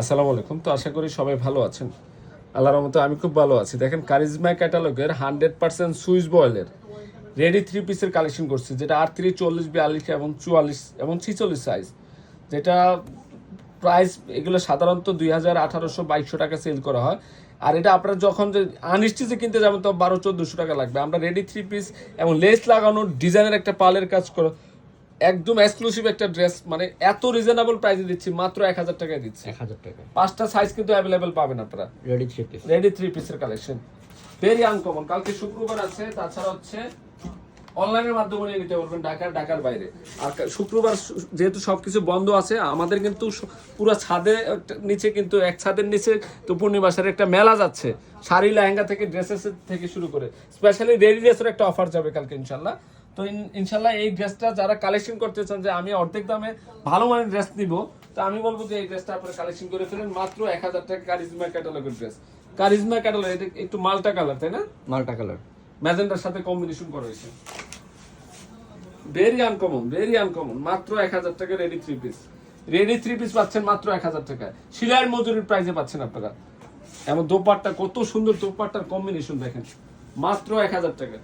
আসসালামু আলাইকুম। তো আশা করি সবাই ভালো আছেন। আল্লাহর রহমতে আমি খুব ভালো আছি। দেখেন কারিজমা ক্যাটালগের 100% সুইস বয়েলের রেডি 3 পিসের কালেকশন করছি, যেটা 38, 40, 42 এবং 44 এবং 46 সাইজ। যেটা প্রাইস এগুলো সাধারণত 2000, 1800, 2200 টাকা সেল করা হয়। আর এটা আপনারা যখন যে আনস্টিচে কিনতে যাবেন তো 1200-1400 টাকা লাগবে। আমরা রেডি 3 পিস এবং লেস লাগানো ডিজাইনের একটা পালের কাজ করো, একদম এক্সক্লুসিভ একটা ড্রেস, মানে এত রিজনেবল প্রাইসে দিচ্ছি, মাত্র 1000 টাকায় দিচ্ছি। 1000 টাকা 5টা সাইজ কিন্তু অ্যাভেলেবেল পাবেন আপনারা। Ready 3 piece. রেডি 3 পিসের কালেকশন ভেরি আনকমন। কালকে শুক্রবার আছে, তাছাড়া হচ্ছে অনলাইনের মাধ্যমে নিয়ে নিতে পারবেন ঢাকার বাইরে। আর শুক্রবার যেহেতু সবকিছু বন্ধ আছে, আমাদের কিন্তু পুরো ছাদে নিচে, কিন্তু এক ছাদের নিচে তো পূর্ণিমাসের একটা মেলা যাচ্ছে, শাড়ি লেহেঙ্গা থেকে ড্রেসেস থেকে শুরু করে স্পেশালি রেডি ড্রেসের একটা অফার যাবে কালকে ইনশাল্লাহ। তো ইনশাল্লাহ এই ড্রেসটা যারা কালেকশন করতে চান যে আমি অর্ধেক দামে ভালো মানের ড্রেস নিব, তো আমি বলবো যে এই ড্রেসটা আপনারা কালেকশন করে ফেলেন মাত্র 1000 টাকা। কারিজমা ক্যাটালগের ড্রেস, কারিজমা ক্যাটালগ, এটা একটু মাল্টা কালার, তাই না? মাল্টা কালার ম্যাজেন্টার সাথে কম্বিনেশন করা হয়েছে, ভেরি আনকমন। মাত্র 1000 টাকা রেডি 3 পিস। রেডি 3 পিস পাচ্ছেন মাত্র 1000 টাকা, সিলাইয়ের মজুরির প্রাইসে পাচ্ছেন আপনারা। এবং দোপাট্টা, কত সুন্দর দোপাট্টার কম্বিনেশন দেখেন, মাত্র 1000 টাকা।